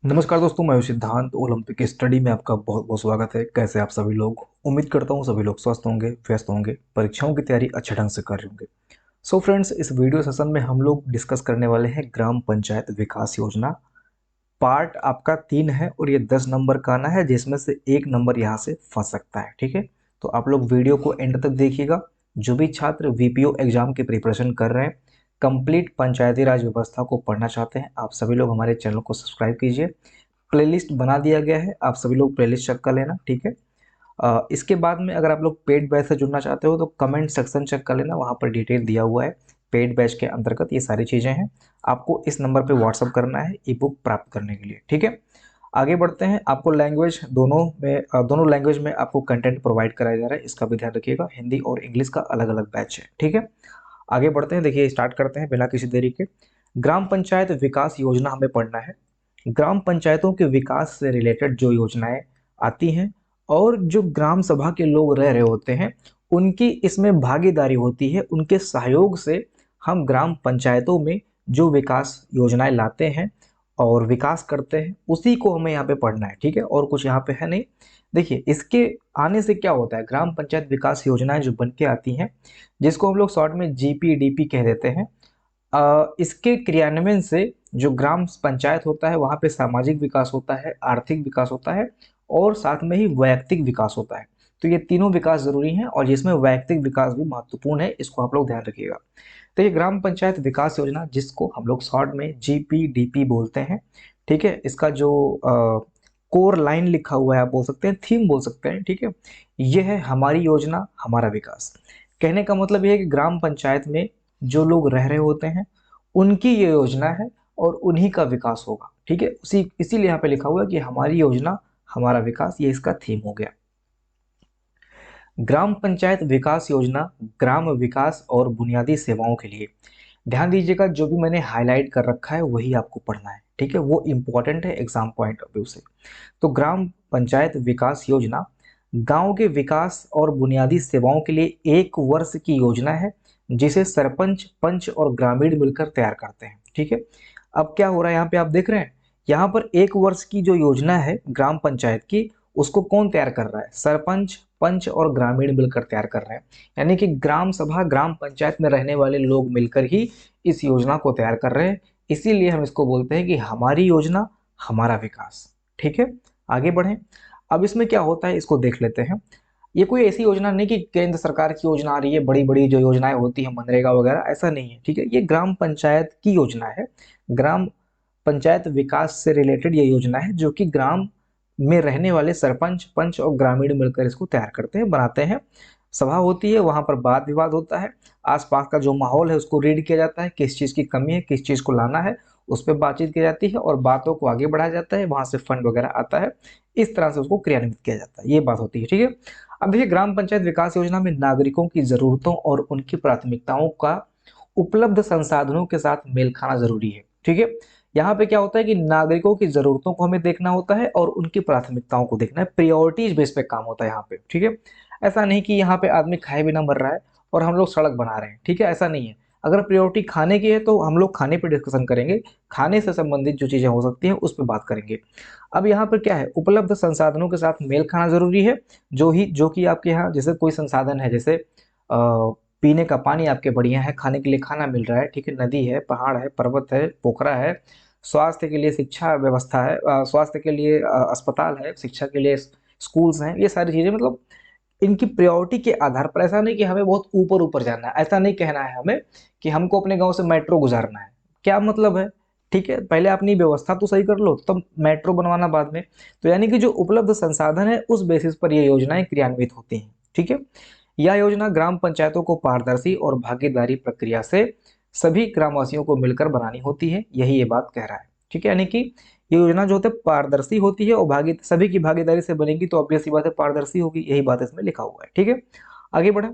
नमस्कार दोस्तों, मैं हूं सिद्धांत। ओलंपिक स्टडी में आपका बहुत बहुत स्वागत है। कैसे आप सभी लोग? उम्मीद करता हूं सभी लोग स्वस्थ होंगे, व्यस्त होंगे, परीक्षाओं की तैयारी अच्छे ढंग से कर रहे होंगे। सो फ्रेंड्स, इस वीडियो सेशन में हम लोग डिस्कस करने वाले हैं ग्राम पंचायत विकास योजना। पार्ट आपका 3 है और ये 10 नंबर का आना है, जिसमें से 1 नंबर यहाँ से फंस सकता है। ठीक है, तो आप लोग वीडियो को एंड तक देखिएगा। जो भी छात्र वीपीओ एग्जाम की प्रिपरेशन कर रहे हैं, कंप्लीट पंचायती राज व्यवस्था को पढ़ना चाहते हैं, आप सभी लोग हमारे चैनल को सब्सक्राइब कीजिए। प्लेलिस्ट बना दिया गया है, आप सभी लोग प्लेलिस्ट चेक कर लेना। ठीक है, इसके बाद में अगर आप लोग पेड बैच से जुड़ना चाहते हो तो कमेंट सेक्शन चेक कर लेना, वहाँ पर डिटेल दिया हुआ है। पेड बैच के अंतर्गत ये सारी चीज़ें हैं। आपको इस नंबर पे व्हाट्सअप करना है ई बुक प्राप्त करने के लिए। ठीक है, आगे बढ़ते हैं। आपको लैंग्वेज दोनों लैंग्वेज में आपको कंटेंट प्रोवाइड कराया जा रहा है, इसका भी ध्यान रखिएगा। हिंदी और इंग्लिश का अलग अलग बैच है। ठीक है, आगे बढ़ते हैं। देखिए, स्टार्ट करते हैं बिना किसी देरी के। ग्राम पंचायत विकास योजना हमें पढ़ना है। ग्राम पंचायतों के विकास से रिलेटेड जो योजनाएं आती हैं और जो ग्राम सभा के लोग रह रहे होते हैं, उनकी इसमें भागीदारी होती है। उनके सहयोग से हम ग्राम पंचायतों में जो विकास योजनाएं लाते हैं और विकास करते हैं, उसी को हमें यहाँ पे पढ़ना है। ठीक है, और कुछ यहाँ पे है नहीं। देखिए, इसके आने से क्या होता है, ग्राम पंचायत विकास योजनाएं जो बन के आती हैं, जिसको हम लोग शॉर्ट में जीपीडीपी कह देते हैं, इसके क्रियान्वयन से जो ग्राम पंचायत होता है वहाँ पे सामाजिक विकास होता है, आर्थिक विकास होता है और साथ में ही वैयक्तिक विकास होता है। तो ये तीनों विकास जरूरी हैं और जिसमें वैयक्तिक विकास भी महत्वपूर्ण है, इसको आप लोग ध्यान रखिएगा। तो ये ग्राम पंचायत विकास योजना, जिसको हम लोग शॉर्ट में जीपीडीपी बोलते हैं। ठीक है, इसका जो कोर लाइन लिखा हुआ है, आप बोल सकते हैं थीम बोल सकते हैं। ठीक है, यह है हमारी योजना हमारा विकास। कहने का मतलब यह है कि ग्राम पंचायत में जो लोग रह रहे होते हैं, उनकी ये योजना है और उन्हीं का विकास होगा। ठीक है, उसी इसीलिए यहाँ पे लिखा हुआ है कि हमारी योजना हमारा विकास, ये इसका थीम हो गया। ग्राम पंचायत विकास योजना ग्राम विकास और बुनियादी सेवाओं के लिए। ध्यान दीजिएगा, जो भी मैंने हाईलाइट कर रखा है वही आपको पढ़ना है। ठीक है, वो इंपॉर्टेंट है एग्जाम पॉइंट ऑफ व्यू से। तो ग्राम पंचायत विकास योजना गांव के विकास और बुनियादी सेवाओं के लिए 1 वर्ष की योजना है, जिसे सरपंच, पंच और ग्रामीण मिलकर तैयार करते हैं। ठीक है, अब क्या हो रहा है यहाँ पे आप देख रहे हैं, यहाँ पर 1 वर्ष की जो योजना है ग्राम पंचायत की, उसको कौन तैयार कर रहा है? सरपंच, पंच और ग्रामीण मिलकर तैयार कर रहे हैं। यानी कि ग्राम सभा, ग्राम पंचायत में रहने वाले लोग मिलकर ही इस योजना को तैयार कर रहे हैं। इसीलिए हम इसको बोलते हैं कि हमारी योजना हमारा विकास। ठीक है, आगे बढ़ें। अब इसमें क्या होता है, इसको देख लेते हैं। ये कोई ऐसी योजना नहीं कि केंद्र सरकार की योजना आ रही है, बड़ी बड़ी जो योजनाएं होती हैं मनरेगा वगैरह, ऐसा नहीं है। ठीक है, ये ग्राम पंचायत की योजना है। ग्राम पंचायत विकास से रिलेटेड ये योजना है, जो कि ग्राम में रहने वाले सरपंच, पंच और ग्रामीण मिलकर इसको तैयार करते हैं, बनाते हैं। सभा होती है, वहां पर वाद विवाद होता है, आसपास का जो माहौल है उसको रीड किया जाता है, किस चीज की कमी है, किस चीज को लाना है, उस पर बातचीत की जाती है और बातों को आगे बढ़ाया जाता है। वहां से फंड वगैरह आता है, इस तरह से उसको क्रियान्वित किया जाता है। ये बात होती है। ठीक है, अब देखिए, ग्राम पंचायत विकास योजना में नागरिकों की जरूरतों और उनकी प्राथमिकताओं का उपलब्ध संसाधनों के साथ मेल खाना जरूरी है। ठीक है, यहाँ पे क्या होता है कि नागरिकों की जरूरतों को हमें देखना होता है और उनकी प्राथमिकताओं को देखना है। प्रायोरिटीज बेस पे काम होता है यहाँ पे। ठीक है, ऐसा नहीं कि यहाँ पे आदमी खाए बिना मर रहा है और हम लोग सड़क बना रहे हैं। ठीक है, ऐसा नहीं है। अगर प्रायोरिटी खाने की है तो हम लोग खाने पे डिस्कशन करेंगे, खाने से संबंधित जो चीजें हो सकती हैं उस पर बात करेंगे। अब यहाँ पर क्या है, उपलब्ध संसाधनों के साथ मेल खाना जरूरी है। जो कि आपके यहाँ जैसे कोई संसाधन है, जैसे पीने का पानी आपके बढ़िया है, खाने के लिए खाना मिल रहा है। ठीक है, नदी है, पहाड़ है, पर्वत है, पोखरा है, स्वास्थ्य के लिए शिक्षा व्यवस्था है, स्वास्थ्य के लिए अस्पताल है, शिक्षा के लिए स्कूल्स हैं, ये सारी चीजें मतलब इनकी प्रायोरिटी के आधार पर। ऐसा नहीं कि हमें बहुत ऊपर ऊपर जाना है, ऐसा नहीं कहना है हमें कि हमको अपने गांव से मेट्रो गुजारना है। क्या मतलब है? ठीक है, पहले अपनी व्यवस्था तो सही कर लो, तब मेट्रो बनवाना बाद में। तो यानी कि जो उपलब्ध संसाधन है उस बेसिस पर ये योजनाएं क्रियान्वित होती हैं। ठीक है, यह योजना ग्राम पंचायतों को पारदर्शी और भागीदारी प्रक्रिया से सभी ग्रामवासियों को मिलकर बनानी होती है, यही ये बात कह रहा है। ठीक है, यानी कि ये योजना जो होती है पारदर्शी होती है और सभी की भागीदारी से बनेगी, तो ऑब्वियस सी बात है पारदर्शी होगी, यही बात इसमें लिखा हुआ है। ठीक है, आगे बढ़े।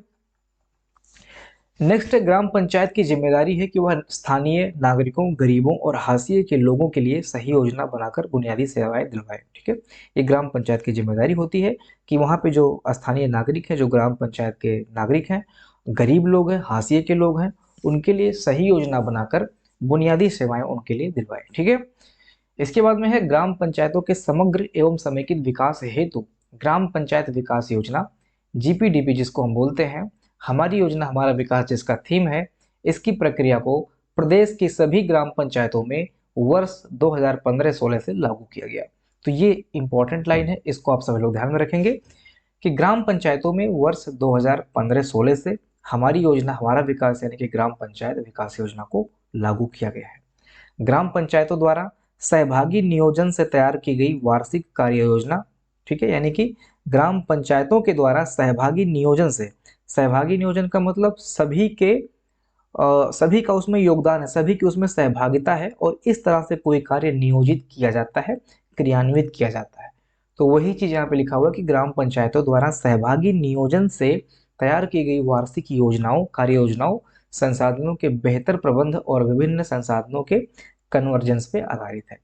नेक्स्ट, ग्राम पंचायत की जिम्मेदारी है कि वह स्थानीय नागरिकों, गरीबों और हाशिए के लोगों के लिए सही योजना बनाकर बुनियादी सेवाएं दिलवाए। ठीक है, ये ग्राम पंचायत की जिम्मेदारी होती है कि वहाँ पे जो स्थानीय नागरिक हैं, जो ग्राम पंचायत के नागरिक हैं, गरीब लोग हैं, हाशिए के लोग हैं, उनके लिए सही योजना बनाकर बुनियादी सेवाएं उनके लिए दिलवाए। ठीक है, इसके बाद में है ग्राम पंचायतों के समग्र एवं समेकित विकास हेतु ग्राम पंचायत विकास योजना, जीपीडीपी जिसको हम बोलते हैं, हमारी योजना हमारा विकास जिसका थीम है, इसकी प्रक्रिया को प्रदेश की सभी ग्राम पंचायतों में वर्ष 2015-16 से लागू किया गया। तो ये इंपॉर्टेंट लाइन है, इसको आप सभी लोग ध्यान में रखेंगे कि ग्राम पंचायतों में वर्ष 2015-16 से हमारी योजना हमारा विकास यानी कि ग्राम पंचायत विकास योजना को लागू किया गया है। ग्राम पंचायतों द्वारा सहभागी नियोजन से तैयार की गई वार्षिक कार्य योजना, ठीक है, यानी कि ग्राम पंचायतों के द्वारा सहभागी नियोजन से, सहभागी नियोजन का मतलब सभी का उसमें योगदान है, सभी की उसमें सहभागिता है और इस तरह से कोई कार्य नियोजित किया जाता है, क्रियान्वित किया जाता है। तो वही चीज यहाँ पे लिखा हुआ है कि ग्राम पंचायतों द्वारा सहभागी नियोजन से तैयार की गई वार्षिक योजनाओं, कार्य योजनाओं, संसाधनों के बेहतर प्रबंध और विभिन्न संसाधनों के कन्वर्जेंस पे आधारित है।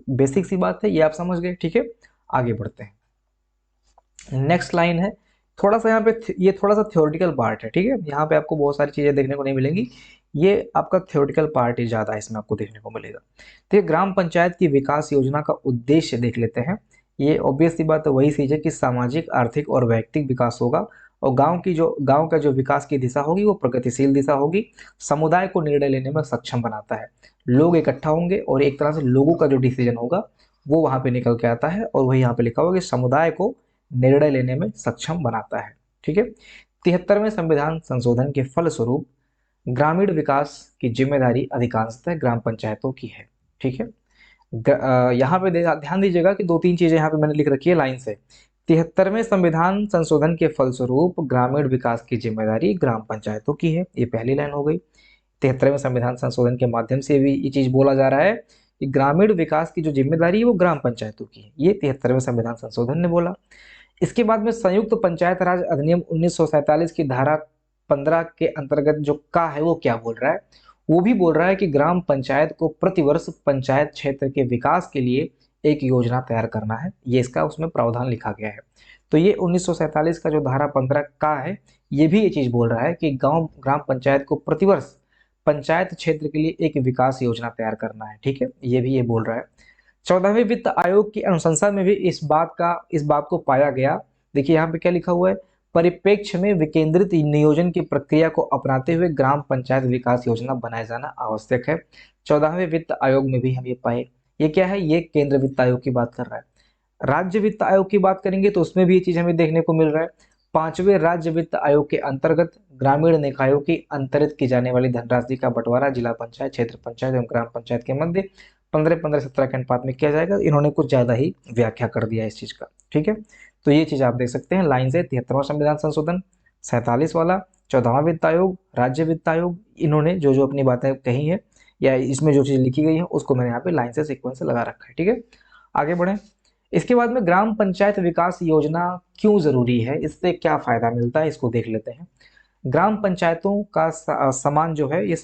बेसिक सी बात है, ये आप समझ गए, ठीक है। आगे बढ़ते हैं। नेक्स्ट लाइन है, थोड़ा सा यहाँ पे ये थोड़ा सा थ्योरेटिकल पार्ट है, ठीक है। यहाँ पे आपको बहुत सारी चीजें देखने को नहीं मिलेंगी, ये आपका थ्योरेटिकल पार्ट ही ज्यादा है, इसमें आपको देखने को मिलेगा। तो ये ग्राम पंचायत की विकास योजना का उद्देश्य देख लेते हैं। ये ऑब्वियस सी बात है, वही चीज है कि सामाजिक, आर्थिक और वैयक्तिक विकास होगा और गांव का जो विकास की दिशा होगी वो प्रगतिशील दिशा होगी। समुदाय को निर्णय लेने में सक्षम बनाता है, लोग इकट्ठा होंगे और एक तरह से लोगों का जो डिसीजन होगा वो वहां पे निकल के आता है और वही यहाँ पे लिखा हुआ कि समुदाय को निर्णय लेने में सक्षम बनाता है, ठीक है। 73वें संविधान संशोधन के फलस्वरूप ग्रामीण विकास की जिम्मेदारी अधिकांशतः ग्राम पंचायतों की है, ठीक है। यहाँ पे ध्यान दीजिएगा कि दो तीन चीजें यहाँ पे मैंने लिख रखी है लाइन से। 73वें संविधान संशोधन के फलस्वरूप ग्रामीण विकास की जिम्मेदारी ग्राम पंचायतों की है, ये पहली लाइन हो गई। 73वें संविधान संशोधन के माध्यम से भी ये चीज बोला जा रहा है कि ग्रामीण विकास की जो जिम्मेदारी है वो ग्राम पंचायतों की है, ये 73वें संविधान संशोधन ने बोला। इसके बाद में संयुक्त पंचायत राज अधिनियम 1947 की धारा 15 के अंतर्गत जो का है वो क्या बोल रहा है, वो भी बोल रहा है कि ग्राम पंचायत को प्रतिवर्ष पंचायत क्षेत्र के विकास के लिए एक योजना तैयार करना है, ये इसका उसमें प्रावधान लिखा गया है। तो ये 1947 का जो धारा 15 का है, ये भी ये चीज बोल रहा है कि ग्राम पंचायत को प्रतिवर्ष पंचायत क्षेत्र के लिए एक विकास योजना तैयार करना है, ठीक है, ये भी ये बोल रहा है। 14वें वित्त आयोग की अनुशंसा में भी इस बात को पाया गया। देखिए यहाँ पे क्या लिखा हुआ है, परिप्रेक्ष्य में विकेंद्रित नियोजन की प्रक्रिया को अपनाते हुए ग्राम पंचायत विकास योजना बनाया जाना आवश्यक है। 14वें वित्त आयोग में भी हम ये पाए, ये क्या है, ये केंद्र वित्त आयोग की बात कर रहा है। राज्य वित्त आयोग की बात करेंगे तो उसमें भी ये चीज हमें देखने को मिल रहा है। 5वें राज्य वित्त आयोग के अंतर्गत ग्रामीण निकायों की अंतरित की जाने वाली धनराशि का बंटवारा जिला पंचायत, क्षेत्र पंचायत एवं ग्राम पंचायत के मध्य 15-15-17 के अनुपात में किया जाएगा। इन्होंने कुछ ज्यादा ही व्याख्या कर दिया इस चीज का, ठीक है। तो ये चीज आप देख सकते हैं लाइन से, 73वां संविधान संशोधन, 47 वाला, 14वां वित्त आयोग, राज्य वित्त आयोग, इन्होंने जो जो अपनी बातें कही है या इसमें जो चीज लिखी गई है उसको मैंने यहाँ पे लाइन से सीक्वेंस से लगा रखा है, ठीक है। आगे बढ़े। इसके बाद में ग्राम पंचायत विकास योजना क्यों जरूरी है, इससे क्या फायदा मिलता है, इसको देख लेते हैं। ग्राम पंचायतों का समान जो है ये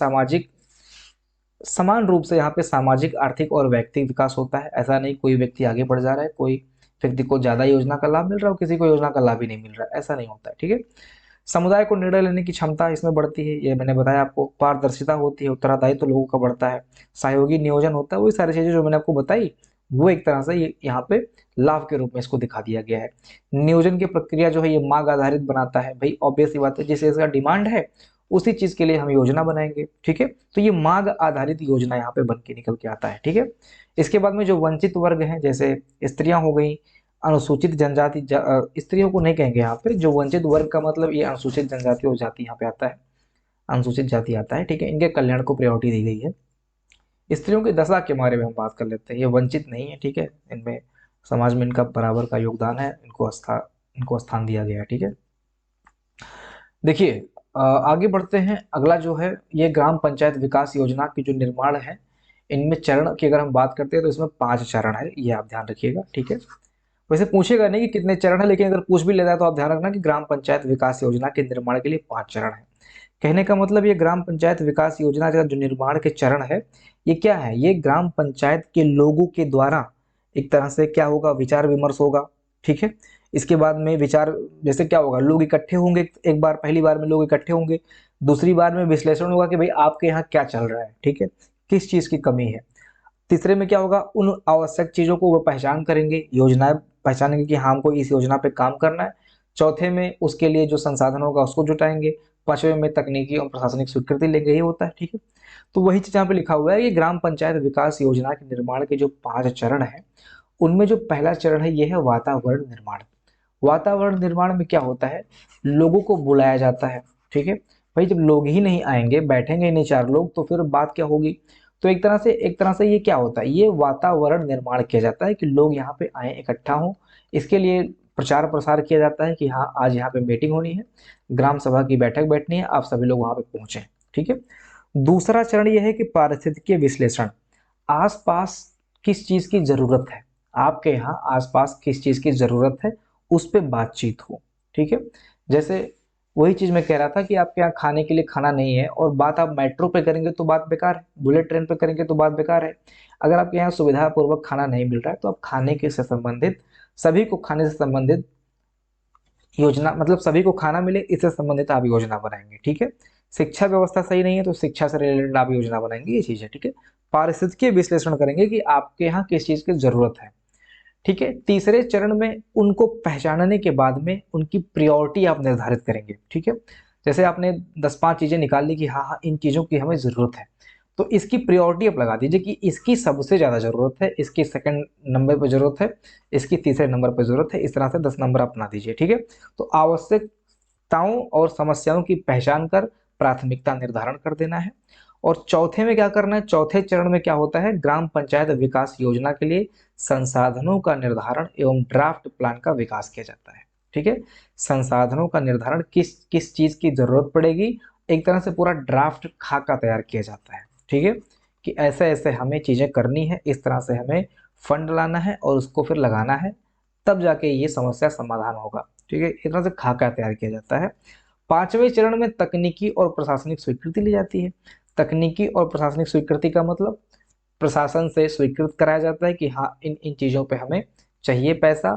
समान रूप से यहाँ पे सामाजिक, आर्थिक और व्यक्तिगत विकास होता है। ऐसा नहीं कोई व्यक्ति आगे बढ़ जा रहा है, कोई व्यक्ति को ज्यादा योजना का लाभ मिल रहा है और किसी को योजना का लाभ ही नहीं मिल रहा है, ऐसा नहीं होता है, ठीक है। समुदाय को निर्णय लेने की क्षमता इसमें बढ़ती है, ये मैंने बताया आपको। पारदर्शिता होती है, उत्तरदायित्व तो लोगों का बढ़ता है, सहयोगी नियोजन होता है, वही सारी चीजें जो मैंने आपको बताई वो एक तरह से ये यहाँ पे लाभ के रूप में इसको दिखा दिया गया है। नियोजन की प्रक्रिया जो है ये मांग आधारित बनाता है, भाई ऑब्वियस सी बात है, जिस इसका डिमांड है उसी चीज के लिए हम योजना बनाएंगे, ठीक है। तो ये मांग आधारित योजना यहाँ पे बन के निकल के आता है, ठीक है। इसके बाद में जो वंचित वर्ग हैं, जैसे स्त्रियां हो गई, अनुसूचित जनजाति, स्त्रियों को नहीं कहेंगे यहाँ पे, जो वंचित वर्ग का मतलब ये अनुसूचित जनजाति और जाति यहाँ पे आता है, अनुसूचित जाति आता है, ठीक है। इनके कल्याण को प्रायोरिटी दी गई है। स्त्रियों की दशा के बारे में हम बात कर लेते हैं, ये वंचित नहीं है, ठीक है, इनमें समाज में इनका बराबर का योगदान है, इनको स्थान दिया गया है, ठीक है। देखिए आगे बढ़ते हैं। अगला जो है ये ग्राम पंचायत विकास योजना की जो निर्माण है, इनमें चरण की अगर हम बात करते हैं तो इसमें 5 चरण है, ये आप ध्यान रखिएगा, ठीक है। वैसे पूछेगा नहीं कि कितने चरण है, लेकिन अगर पूछ भी लेता है तो आप ध्यान रखना कि ग्राम पंचायत विकास योजना के निर्माण के लिए 5 चरण है। कहने का मतलब ये ग्राम पंचायत विकास योजना का जो निर्माण के चरण है ये क्या है, ये ग्राम पंचायत के लोगों के द्वारा एक तरह से क्या होगा, विचार विमर्श होगा, ठीक है। इसके बाद में विचार जैसे क्या होगा, लोग इकट्ठे होंगे, एक बार पहली बार में लोग इकट्ठे होंगे, दूसरी बार में विश्लेषण होगा कि भाई आपके यहाँ क्या चल रहा है, ठीक है, किस चीज की कमी है। तीसरे में क्या होगा, उन आवश्यक चीज़ों को वो पहचान करेंगे, योजनाएं पहचानेंगे कि हाँ हमको इस योजना पे काम करना है। चौथे में उसके लिए जो संसाधन होगा उसको जुटाएंगे। पांचवें में तकनीकी और प्रशासनिक स्वीकृति लेंगे, यही होता है, ठीक है। तो वही चीज यहाँ पे लिखा हुआ है कि ग्राम पंचायत विकास योजना के निर्माण के जो 5 चरण हैं, उनमें जो पहला चरण है ये है वातावरण निर्माण। वातावरण निर्माण में क्या होता है, लोगों को बुलाया जाता है, ठीक है। भाई जब लोग ही नहीं आएंगे, बैठेंगे ही नहीं 4 लोग, तो फिर बात क्या होगी। तो एक तरह से ये क्या होता है, ये वातावरण निर्माण किया जाता है कि लोग यहाँ पे आए, इकट्ठा हों। इसके लिए प्रचार प्रसार किया जाता है कि हाँ आज यहाँ पे मीटिंग होनी है, ग्राम सभा की बैठक बैठनी है, आप सभी लोग वहाँ पे पहुंचे, ठीक है। दूसरा चरण यह है कि पारिस्थितिकीय विश्लेषण। आसपास किस चीज की जरूरत है, आपके यहाँ आसपास किस चीज की जरूरत है, उस पे बातचीत हो, ठीक है। जैसे वही चीज मैं कह रहा था कि आपके यहाँ खाने के लिए खाना नहीं है, और बात आप मेट्रो पे करेंगे तो बात बेकार है, बुलेट ट्रेन पे करेंगे तो बात बेकार है। अगर आपके यहाँ सुविधा पूर्वक खाना नहीं मिल रहा है, तो आप खाने के से संबंधित, सभी को खाने से संबंधित योजना, मतलब सभी को खाना मिले, इससे संबंधित आप योजना बनाएंगे, ठीक है। शिक्षा व्यवस्था सही नहीं है तो शिक्षा से रिलेटेड आप योजना बनाएंगे, ये चीज है, ठीक है। पारिस्थितिकीय विश्लेषण करेंगे कि आपके यहाँ किस चीज की जरूरत है, ठीक है। तीसरे चरण में उनको पहचानने के बाद में उनकी प्रायोरिटी आप निर्धारित करेंगे, ठीक है। जैसे आपने 10-5 चीजें निकाल ली कि हाँ हाँ इन चीजों की हमें जरूरत है, तो इसकी प्रायोरिटी आप लगा दीजिए कि इसकी सबसे ज्यादा जरूरत है, इसकी सेकंड नंबर पर जरूरत है, इसकी तीसरे नंबर पर जरूरत है, इस तरह से 10 नंबर अपना दीजिए, ठीक है। तो आवश्यकताओं और समस्याओं की पहचान कर प्राथमिकता निर्धारण कर देना है। और चौथे में क्या करना है, चौथे चरण में क्या होता है, ग्राम पंचायत विकास योजना के लिए संसाधनों का निर्धारण एवं ड्राफ्ट प्लान का विकास किया जाता है, ठीक है। संसाधनों का निर्धारण, किस किस चीज की जरूरत पड़ेगी, एक तरह से पूरा ड्राफ्ट खाका तैयार किया जाता है, ठीक है। कि ऐसे ऐसे हमें चीजें करनी है, इस तरह से हमें फंड लाना है और उसको फिर लगाना है, तब जाके ये समस्या समाधान होगा, ठीक है। इस तरह से खाका तैयार किया जाता है। पांचवें चरण में तकनीकी और प्रशासनिक स्वीकृति ली जाती है। तकनीकी और प्रशासनिक स्वीकृति का मतलब प्रशासन से स्वीकृत कराया जाता है कि हाँ इन इन चीजों पे हमें चाहिए पैसा,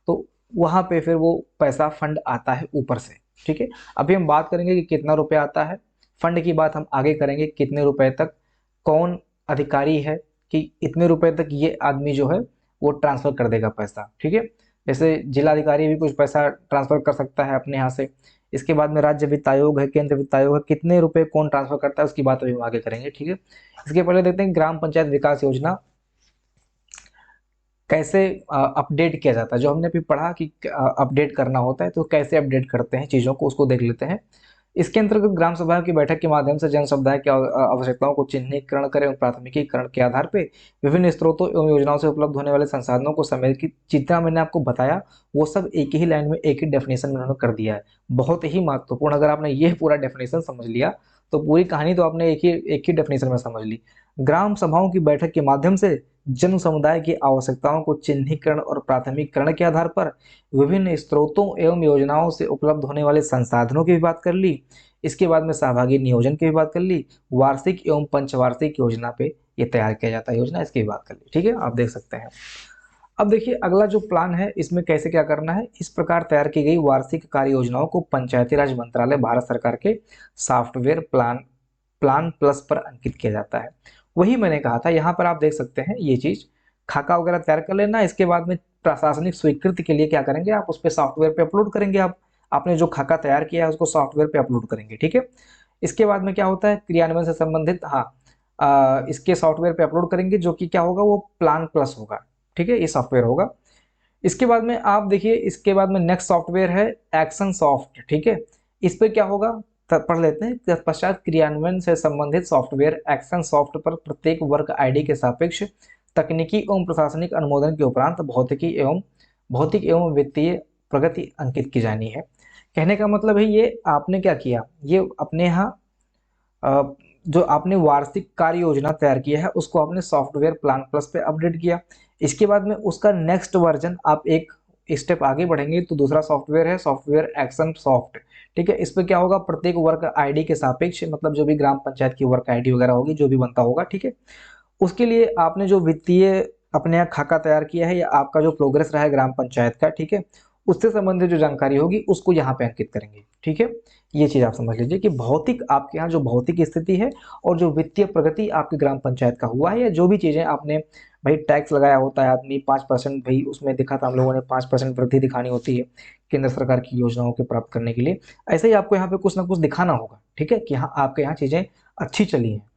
तो वहां पे फिर वो पैसा फंड आता है ऊपर से, ठीक है। अभी हम बात करेंगे कि कितना रुपया आता है, फंड की बात हम आगे करेंगे, कितने रुपए तक, कौन अधिकारी है कि इतने रुपए तक ये आदमी जो है वो ट्रांसफर कर देगा पैसा, ठीक है। जैसे जिलाधिकारी भी कुछ पैसा ट्रांसफर कर सकता है अपने यहाँ से। इसके बाद में राज्य वित्त आयोग है, केंद्र वित्त आयोग है, कितने रुपए कौन ट्रांसफर करता है उसकी बात अभी हम आगे करेंगे, ठीक है। इसके पहले देखते हैं ग्राम पंचायत विकास योजना कैसे अपडेट किया जाता है। जो हमने अभी पढ़ा कि अपडेट करना होता है, तो कैसे अपडेट करते हैं चीज़ों को, उसको देख लेते हैं। इसके अंतर्गत ग्राम सभा की बैठक के माध्यम से जन समुदाय की आवश्यकताओं को चिन्हीकरण करें और प्राथमिकीकरण के आधार पे विभिन्न स्रोतों एवं योजनाओं से उपलब्ध होने वाले संसाधनों को समेत की जितना मैंने आपको बताया, वो सब एक ही लाइन में, एक ही डेफिनेशन में उन्होंने कर दिया है। बहुत ही महत्वपूर्ण, अगर आपने ये पूरा डेफिनेशन समझ लिया तो पूरी कहानी तो आपने एक ही डेफिनेशन में समझ ली। ग्राम सभाओं की बैठक के माध्यम से जन समुदाय की आवश्यकताओं को चिन्हीकरण और प्राथमिककरण के आधार पर विभिन्न स्रोतों एवं योजनाओं से उपलब्ध होने वाले संसाधनों की भी बात कर ली। इसके बाद में सहभागी नियोजन की भी बात कर ली। वार्षिक एवं पंचवार्षिक योजना पे ये तैयार किया जाता है योजना, इसकी भी बात कर ली, ठीक है। आप देख सकते हैं। अब देखिए अगला जो प्लान है, इसमें कैसे क्या करना है। इस प्रकार तैयार की गई वार्षिक कार्य योजनाओं को पंचायती राज मंत्रालय भारत सरकार के सॉफ्टवेयर प्लान प्लान प्लस पर अंकित किया जाता है। वही मैंने कहा था, यहाँ पर आप देख सकते हैं ये चीज, खाका वगैरह तैयार कर लेना। इसके बाद में प्रशासनिक स्वीकृति के लिए क्या करेंगे, आप उस पर सॉफ्टवेयर पे अपलोड करेंगे। आप आपने जो खाका तैयार किया है उसको सॉफ्टवेयर पे अपलोड करेंगे, ठीक है। इसके बाद में क्या होता है, क्रियान्वयन से संबंधित, हाँ इसके सॉफ्टवेयर पे अपलोड करेंगे, जो कि क्या होगा, वो प्लान प्लस होगा, ठीक है, ये सॉफ्टवेयर होगा। इसके बाद में आप देखिए, इसके बाद में नेक्स्ट सॉफ्टवेयर है एक्शन सॉफ्ट, ठीक है। इस पे क्या होगा, पढ़ लेते हैं। तत्पश्चात क्रियान्वयन से संबंधित सॉफ्टवेयर एक्शन सॉफ्ट पर प्रत्येक वर्ग आईडी के सापेक्ष तकनीकी एवं प्रशासनिक अनुमोदन के उपरांत भौतिक एवं वित्तीय प्रगति अंकित की जानी है। कहने का मतलब है, ये आपने क्या किया, ये अपने यहाँ जो आपने वार्षिक कार्य योजना तैयार किया है उसको आपने सॉफ्टवेयर प्लान प्लस पे अपडेट किया। इसके बाद में उसका नेक्स्ट वर्जन, आप एक स्टेप आगे बढ़ेंगे तो दूसरा सॉफ्टवेयर है सॉफ्टवेयर एक्शन सॉफ्ट, ठीक है। इस पे क्या होगा, प्रत्येक वर्ग आईडी के सापेक्ष, मतलब जो भी ग्राम पंचायत की वर्ग आईडी वगैरह होगी, जो भी बनता होगा, ठीक है, उसके लिए आपने जो वित्तीय अपने यहाँ खाका तैयार किया है या आपका जो प्रोग्रेस रहा है ग्राम पंचायत का, ठीक है, उससे संबंधित जो जानकारी होगी उसको यहाँ पे अंकित करेंगे। ठीक है, ये चीज़ आप समझ लीजिए कि भौतिक आपके यहाँ जो भौतिक स्थिति है और जो वित्तीय प्रगति आपकी ग्राम पंचायत का हुआ है, या जो भी चीज़ें आपने भाई टैक्स लगाया होता है आदमी 5%, भाई उसमें देखा था हम लोगों ने 5% वृद्धि दिखानी होती है केंद्र सरकार की योजनाओं के प्राप्त करने के लिए। ऐसे ही आपको यहाँ पे कुछ ना कुछ दिखाना होगा, ठीक है, कि हाँ आपके यहाँ चीज़ें अच्छी चली हैं।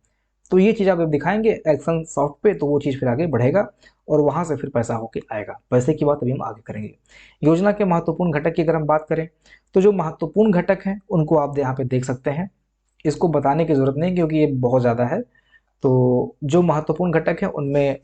तो ये चीज़ आप जब दिखाएंगे एक्शन सॉफ्ट पे, तो वो चीज़ फिर आगे बढ़ेगा और वहाँ से फिर पैसा होके आएगा। पैसे की बात अभी हम आगे करेंगे। योजना के महत्वपूर्ण घटक की अगर हम बात करें, तो जो महत्वपूर्ण घटक हैं उनको आप यहाँ पे देख सकते हैं। इसको बताने की जरूरत नहीं क्योंकि ये बहुत ज़्यादा है। तो जो महत्वपूर्ण घटक है उनमें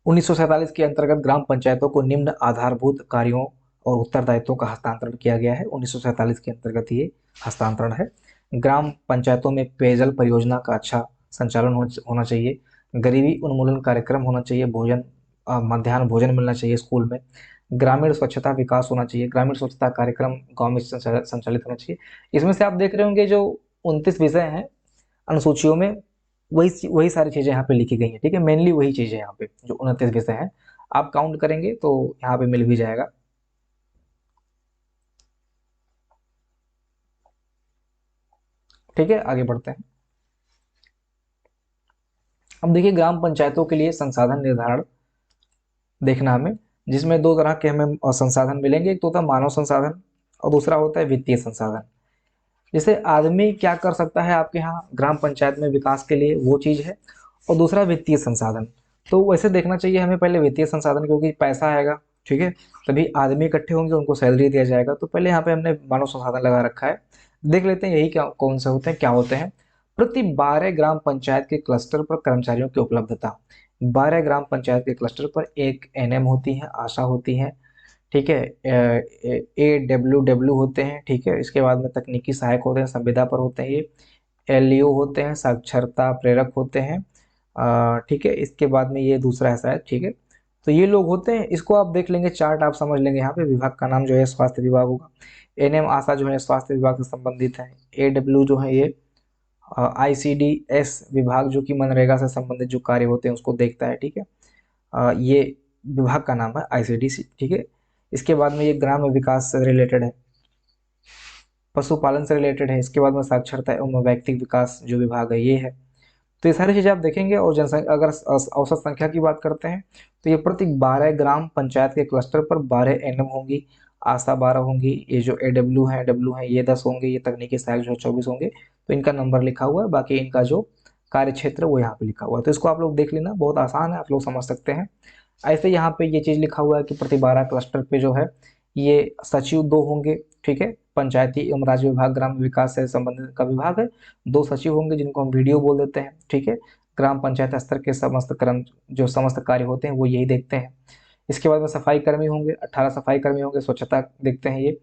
1947 के अंतर्गत ग्राम पंचायतों को निम्न आधारभूत कार्यों और उत्तरदायित्वों का हस्तांतरण किया गया है। 1947 के अंतर्गत ये हस्तांतरण है। ग्राम पंचायतों में पेयजल परियोजना का अच्छा संचालन होना चाहिए। गरीबी उन्मूलन कार्यक्रम होना चाहिए। मध्याह्न भोजन मिलना चाहिए स्कूल में। ग्रामीण स्वच्छता विकास होना चाहिए। ग्रामीण स्वच्छता कार्यक्रम गाँव में संचालित होना चाहिए। इसमें से आप देख रहे होंगे जो 29 विषय हैं अनुसूचियों में, वही वही सारी चीज़ें यहाँ पे लिखी गई हैं। ठीक है, मेनली वही चीज़ें यहाँ पे जो 29 विषय हैं आप काउंट करेंगे तो यहाँ पे मिल भी जाएगा। ठीक है, आगे बढ़ते हैं। अब देखिए ग्राम पंचायतों के लिए संसाधन निर्धारण देखना हमें, जिसमें दो तरह के हमें संसाधन मिलेंगे। एक तो होता है मानव संसाधन और दूसरा होता है वित्तीय संसाधन। जैसे आदमी क्या कर सकता है आपके यहाँ ग्राम पंचायत में विकास के लिए, वो चीज़ है। और दूसरा वित्तीय संसाधन। तो वैसे देखना चाहिए हमें पहले वित्तीय संसाधन, क्योंकि पैसा आएगा, ठीक है, तभी आदमी इकट्ठे होंगे, उनको सैलरी दिया जाएगा। तो पहले यहाँ पे हमने मानव संसाधन लगा रखा है। देख लेते हैं यही क्या कौन से होते हैं, क्या होते हैं। प्रति 12 ग्राम पंचायत के क्लस्टर पर कर्मचारियों की उपलब्धता। 12 ग्राम पंचायत के क्लस्टर पर एक एनएम होती है, आशा होती है, ठीक है, AWW होते हैं, ठीक है। इसके बाद में तकनीकी सहायक होते हैं, संविदा पर होते हैं ये। LEO होते हैं, साक्षरता प्रेरक होते हैं, ठीक है। इसके बाद में ये दूसरा है शायद, ठीक है। तो ये लोग होते हैं, इसको आप देख लेंगे, चार्ट आप समझ लेंगे। यहाँ पे विभाग का नाम जो है स्वास्थ्य विभाग होगा। एनएम आशा जो है स्वास्थ्य विभाग से संबंधित है। AW जो है ये ICDS विभाग जो कि मनरेगा से संबंधित जो कार्य होते हैं उसको देखता है, ठीक है। ये विभाग का नाम है ICDC, ठीक है। इसके बाद में ये ग्राम विकास से रिलेटेड है, पशुपालन से रिलेटेड है। इसके बाद में साक्षरता एवं व्यक्तिगत विकास जो विभाग है ये है। तो ये सारी चीज़ें आप देखेंगे। और जनसंख्या अगर औसत संख्या की बात करते हैं तो ये प्रति 12 ग्राम पंचायत के क्लस्टर पर 12 एनएम होंगी, आशा 12 होंगी, ये जो AW है ये 10 होंगे, ये तकनीकी सहायक जो 24 होंगे। तो इनका नंबर लिखा हुआ है, बाकी इनका जो कार्य क्षेत्र वो यहाँ पे लिखा हुआ है। तो इसको आप लोग देख लेना, बहुत आसान है, आप लोग समझ सकते हैं। ऐसे यहाँ पे ये चीज़ लिखा हुआ है कि प्रति 12 क्लस्टर पे जो है ये सचिव 2 होंगे, ठीक है। पंचायती एवं राज्य विभाग ग्राम विकास से संबंधित का विभाग है, 2 सचिव होंगे जिनको हम वीडियो बोल देते हैं, ठीक है। ग्राम पंचायत स्तर के समस्त कर्म जो समस्त कार्य होते हैं वो यही देखते हैं। इसके बाद में सफाई कर्मी होंगे, 18 सफाई कर्मी होंगे, स्वच्छता देखते हैं ये।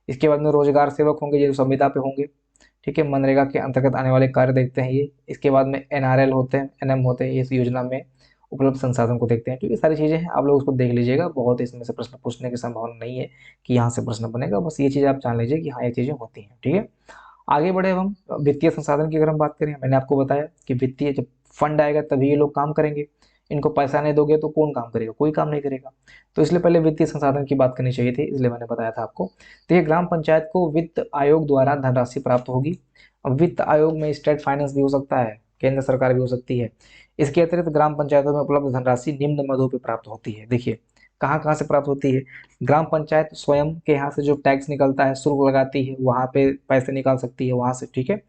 इसके बाद में रोजगार सेवक होंगे, ये संविदा पे होंगे, ठीक है, मनरेगा के अंतर्गत आने वाले कार्य देखते हैं ये। इसके बाद में NRL होते हैं, NM होते हैं, इस योजना में उपलब्ध संसाधन को देखते हैं। तो ये सारी चीज़ें हैं, आप लोग उसको देख लीजिएगा। बहुत इसमें से प्रश्न पूछने की संभावना नहीं है कि यहाँ से प्रश्न बनेगा, बस ये चीज़ आप जान लीजिए कि हाँ ये चीज़ें होती हैं, ठीक है। आगे बढ़े हम वित्तीय संसाधन की अगर हम बात करें, मैंने आपको बताया कि वित्तीय जब फंड आएगा तभी ये लोग काम करेंगे। इनको पैसा नहीं दोगे तो कौन काम करेगा, कोई काम नहीं करेगा। तो इसलिए पहले वित्तीय संसाधन की बात करनी चाहिए थी, इसलिए मैंने बताया था आपको। तो ये ग्राम पंचायत को वित्त आयोग द्वारा धनराशि प्राप्त होगी। अब वित्त आयोग में स्टेट फाइनेंस भी हो सकता है, केंद्र सरकार भी हो सकती है। इसके अतिरिक्त ग्राम पंचायतों में उपलब्ध धनराशि निम्न मदों पर प्राप्त होती है। देखिए कहाँ कहाँ से प्राप्त होती है। ग्राम पंचायत स्वयं के यहाँ से जो टैक्स निकलता है, शुल्क लगाती है, वहाँ पे पैसे निकाल सकती है वहाँ से, ठीक है।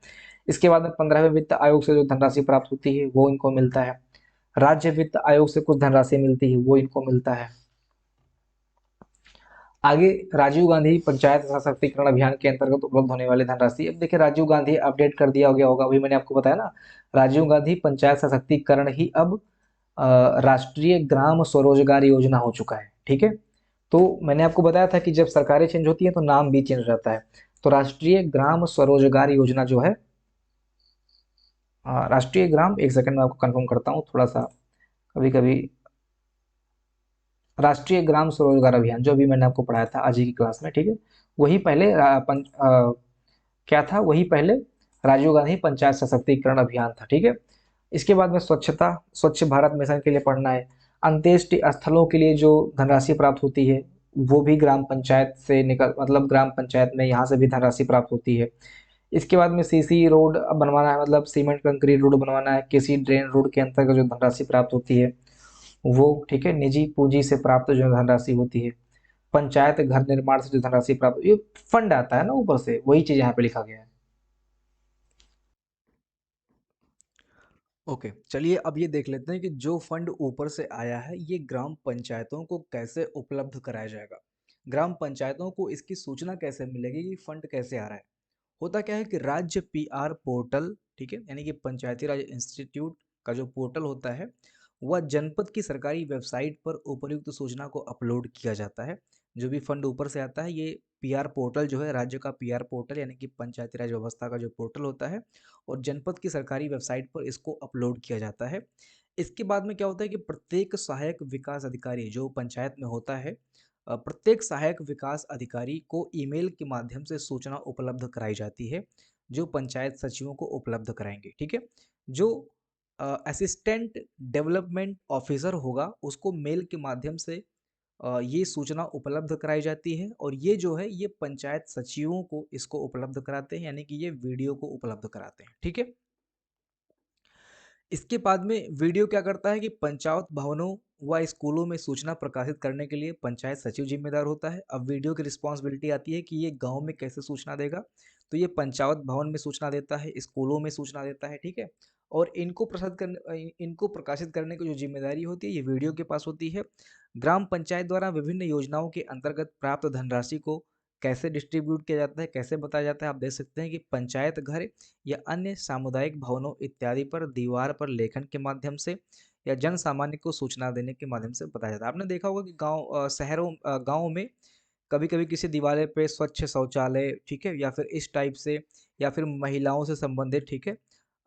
इसके बाद में 15वें वित्त आयोग से जो धनराशि प्राप्त होती है वो इनको मिलता है। राज्य वित्त आयोग से कुछ धनराशि मिलती है, वो इनको मिलता है। आगे राजीव गांधी पंचायत सशक्तिकरण अभियान के अंतर्गत उपलब्ध होने वाली धनराशि। अब देखिए राजीव गांधी अपडेट कर दिया गया होगा, अभी मैंने आपको बताया ना, राजीव गांधी पंचायत सशक्तिकरण ही अब राष्ट्रीय ग्राम स्वरोजगार योजना हो चुका है, ठीक है। तो मैंने आपको बताया था कि जब सरकारें चेंज होती हैं तो नाम भी चेंज हो जाता है। तो राष्ट्रीय ग्राम स्वरोजगार योजना जो है, राष्ट्रीय ग्राम, एक सेकंड में आपको कंफर्म करता हूँ थोड़ा सा, कभी कभी राष्ट्रीय ग्राम स्वरोजगार अभियान जो अभी मैंने आपको पढ़ाया था आज ही की क्लास में, ठीक है, वही पहले क्या था, वही पहले राजीव गांधी पंचायत सशक्तिकरण अभियान था, ठीक है। इसके बाद में स्वच्छता, स्वच्छ भारत मिशन के लिए पढ़ना है। अंत्येष्टि स्थलों के लिए जो धनराशि प्राप्त होती है वो भी ग्राम पंचायत से निकल मतलब ग्राम पंचायत में यहाँ से भी धनराशि प्राप्त होती है। इसके बाद में सीसी रोड बनवाना है, मतलब सीमेंट कंक्रीट रोड बनवाना है, किसी ड्रेन रोड के अंतर्गत जो धनराशि प्राप्त होती है वो, ठीक है, निजी पूंजी से प्राप्त जो धनराशि होती है। पंचायत घर निर्माण से जो धनराशि प्राप्त, ये फंड आता है ना ऊपर से, वही चीज यहाँ पे लिखा गया है। ओके, चलिए अब ये देख लेते हैं कि जो फंड ऊपर से आया है ये ग्राम पंचायतों को कैसे उपलब्ध कराया जाएगा। ग्राम पंचायतों को इसकी सूचना कैसे मिलेगी कि फंड कैसे आ रहा है। होता क्या है कि राज्य पीआर पोर्टल, ठीक है, यानी कि पंचायती राज इंस्टीट्यूट का जो पोर्टल होता है वह जनपद की सरकारी वेबसाइट पर उपर्युक्त सूचना को अपलोड किया जाता है। जो भी फंड ऊपर से आता है ये पीआर पोर्टल जो है, राज्य का पीआर पोर्टल यानी कि पंचायती राज व्यवस्था का जो पोर्टल होता है, और जनपद की सरकारी वेबसाइट पर इसको अपलोड किया जाता है। इसके बाद में क्या होता है कि प्रत्येक सहायक विकास अधिकारी जो पंचायत में होता है, प्रत्येक सहायक विकास अधिकारी को ईमेल के माध्यम से सूचना उपलब्ध कराई जाती है, जो पंचायत सचिवों को उपलब्ध कराएंगे। ठीक है, जो असिस्टेंट डेवलपमेंट ऑफिसर होगा उसको मेल के माध्यम से ये सूचना उपलब्ध कराई जाती है, और ये जो है ये पंचायत सचिवों को इसको उपलब्ध कराते हैं, यानी कि ये वीडियो को उपलब्ध कराते हैं। ठीक है, इसके बाद में वीडियो क्या करता है कि पंचायत भवनों व स्कूलों में सूचना प्रकाशित करने के लिए पंचायत सचिव जिम्मेदार होता है। अब वीडियो की रिस्पॉन्सिबिलिटी आती है कि ये गांव में कैसे सूचना देगा, तो ये पंचायत भवन में सूचना देता है, स्कूलों में सूचना देता है। ठीक है, और इनको प्रकाशित करने की जो जिम्मेदारी होती है ये वीडियो के पास होती है। ग्राम पंचायत द्वारा विभिन्न योजनाओं के अंतर्गत प्राप्त धनराशि को कैसे डिस्ट्रीब्यूट किया जाता है, कैसे बताया जाता है, आप देख सकते हैं कि पंचायत घर या अन्य सामुदायिक भवनों इत्यादि पर दीवार पर लेखन के माध्यम से या जन सामान्य को सूचना देने के माध्यम से बताया जाता है। आपने देखा होगा कि गाँव में कभी कभी किसी दीवार पे स्वच्छ शौचालय, ठीक है, या फिर इस टाइप से, या फिर महिलाओं से संबंधित, ठीक है,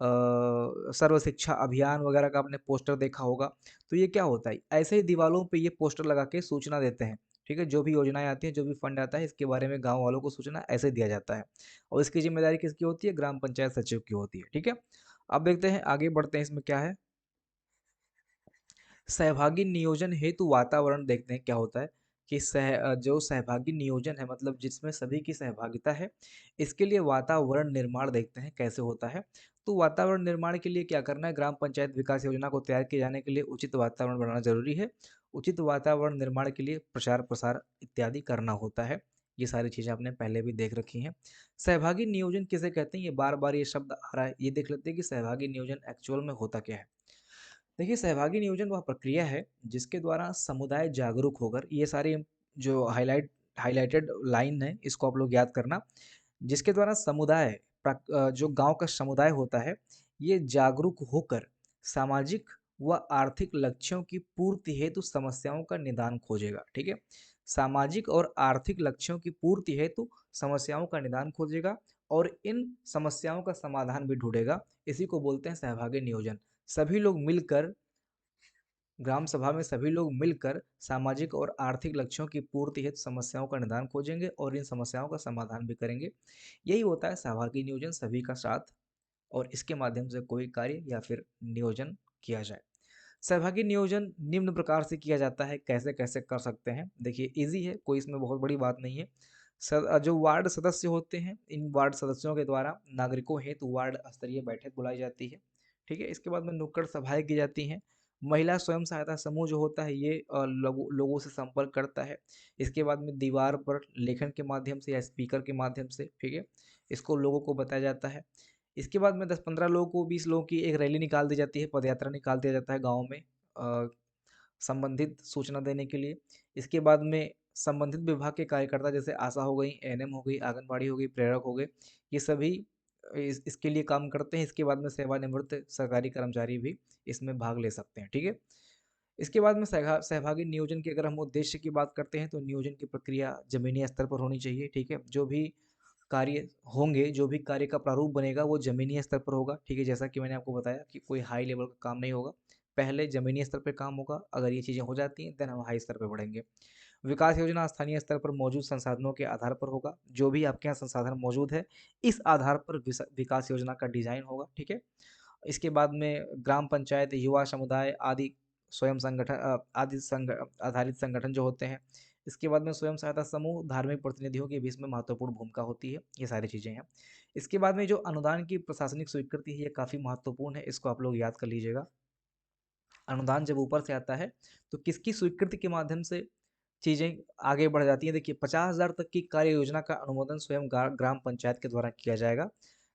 सर्व शिक्षा अभियान वगैरह का आपने पोस्टर देखा होगा। तो ये क्या होता है, ऐसे ही दीवारों पे ये पोस्टर लगा के सूचना देते हैं। ठीक है, जो भी योजनाएं आती हैं, जो भी फंड आता है, इसके बारे में गांव वालों को सूचना ऐसे दिया जाता है, और इसकी जिम्मेदारी किसकी होती है, ग्राम पंचायत सचिव की होती है। ठीक है, अब देखते हैं, आगे बढ़ते हैं, इसमें क्या है। सहभागी नियोजन हेतु वातावरण देखते हैं क्या होता है कि जो सहभागी नियोजन है, मतलब जिसमें सभी की सहभागिता है, इसके लिए वातावरण निर्माण देखते हैं कैसे होता है। तो वातावरण निर्माण के लिए क्या करना है, ग्राम पंचायत विकास योजना को तैयार किए जाने के लिए उचित वातावरण बनाना जरूरी है। उचित वातावरण निर्माण के लिए प्रचार प्रसार इत्यादि करना होता है। ये सारी चीजें आपने पहले भी देख रखी हैं। सहभागी नियोजन किसे कहते हैं, ये बार बार ये शब्द आ रहा है, ये देख लेते हैं कि सहभागी नियोजन एक्चुअल में होता क्या है। देखिए, सहभागी नियोजन वह प्रक्रिया है जिसके द्वारा समुदाय जागरूक होकर, ये सारी जो हाइलाइटेड लाइन है इसको आप लोग याद करना, जिसके द्वारा समुदाय, जो गांव का समुदाय होता है, ये जागरूक होकर सामाजिक व आर्थिक लक्ष्यों की पूर्ति हेतु समस्याओं का निदान खोजेगा। ठीक है, सामाजिक और आर्थिक लक्ष्यों की पूर्ति हेतु समस्याओं का निदान खोजेगा और इन समस्याओं का समाधान भी ढूंढेगा। इसी को बोलते हैं सहभागी नियोजन। सभी लोग मिलकर, ग्राम सभा में सभी लोग मिलकर सामाजिक और आर्थिक लक्ष्यों की पूर्ति हेतु समस्याओं का निदान खोजेंगे और इन समस्याओं का समाधान भी करेंगे। यही होता है सहभागी नियोजन, सभी का साथ, और इसके माध्यम से कोई कार्य या फिर नियोजन किया जाए। सहभागी नियोजन निम्न प्रकार से किया जाता है, कैसे कैसे कर सकते हैं, देखिए इजी है, कोई इसमें बहुत बड़ी बात नहीं है। जो वार्ड सदस्य होते हैं, इन वार्ड सदस्यों के द्वारा नागरिकों हेतु वार्ड स्तरीय बैठक बुलाई जाती है। ठीक है, इसके बाद में नुक्कड़ सभाएं की जाती हैं। महिला स्वयं सहायता समूह जो होता है ये लोगों से संपर्क करता है। इसके बाद में दीवार पर लेखन के माध्यम से या स्पीकर के माध्यम से, ठीक है, इसको लोगों को बताया जाता है। इसके बाद में 10-15 लोगों को, 20 लोगों की एक रैली निकाल दी जाती है, पदयात्रा निकाल दिया जाता है गाँव में, संबंधित सूचना देने के लिए। इसके बाद में संबंधित विभाग के कार्यकर्ता, जैसे आशा हो गई, एएनएम हो गई, आंगनबाड़ी हो गई, प्रेरक हो गए, ये सभी इसके लिए काम करते हैं। इसके बाद में सेवानिवृत्त सरकारी कर्मचारी भी इसमें भाग ले सकते हैं। ठीक है, इसके बाद में सहभागी नियोजन के अगर हम उद्देश्य की बात करते हैं, तो नियोजन की प्रक्रिया जमीनी स्तर पर होनी चाहिए। ठीक है, जो भी कार्य होंगे, जो भी कार्य का प्रारूप बनेगा वो जमीनी स्तर पर होगा। ठीक है, जैसा कि मैंने आपको बताया कि कोई हाई लेवल का काम नहीं होगा, पहले जमीनी स्तर पर काम होगा। अगर ये चीज़ें हो जाती हैं देन हम हाई स्तर पर बढ़ेंगे। विकास योजना स्थानीय स्तर पर मौजूद संसाधनों के आधार पर होगा। जो भी आपके यहाँ संसाधन मौजूद है, इस आधार पर विकास योजना का डिजाइन होगा। ठीक है, इसके बाद में ग्राम पंचायत, युवा समुदाय आदि, स्वयं संगठन आदि आधारित संगठन जो होते हैं, इसके बाद में स्वयं सहायता समूह, धार्मिक प्रतिनिधियों की भी इसमें महत्वपूर्ण भूमिका होती है, ये सारी चीज़ें हैं। इसके बाद में जो अनुदान की प्रशासनिक स्वीकृति है, ये काफ़ी महत्वपूर्ण है, इसको आप लोग याद कर लीजिएगा। अनुदान जब ऊपर से आता है तो किसकी स्वीकृति के माध्यम से चीज़ें आगे बढ़ जाती हैं। देखिए 50,000 तक की कार्य योजना का अनुमोदन स्वयं ग्राम पंचायत के द्वारा किया जाएगा।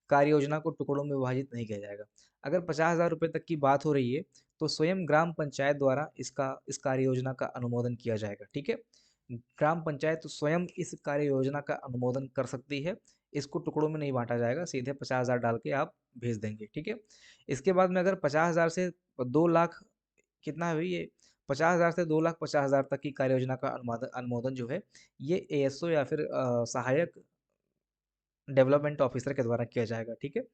कार्य योजना को टुकड़ों में विभाजित नहीं किया जाएगा। अगर 50,000 रुपये तक की बात हो रही है तो स्वयं ग्राम पंचायत द्वारा इस कार्य योजना का अनुमोदन किया जाएगा, ठीक है। ग्राम पंचायत स्वयं इस कार्य योजना का अनुमोदन कर सकती है। इसको टुकड़ों में नहीं बांटा जाएगा, सीधे 50,000 डाल के आप भेज देंगे, ठीक है। इसके बाद में अगर 50,000 से 2 लाख, कितना है भाई ये, 50,000 से 2,50,000 तक की कार्य योजना का अनुमोदन अनुमोदन जो है ये एएसओ या फिर सहायक डेवलपमेंट ऑफिसर के द्वारा किया जाएगा, ठीक है।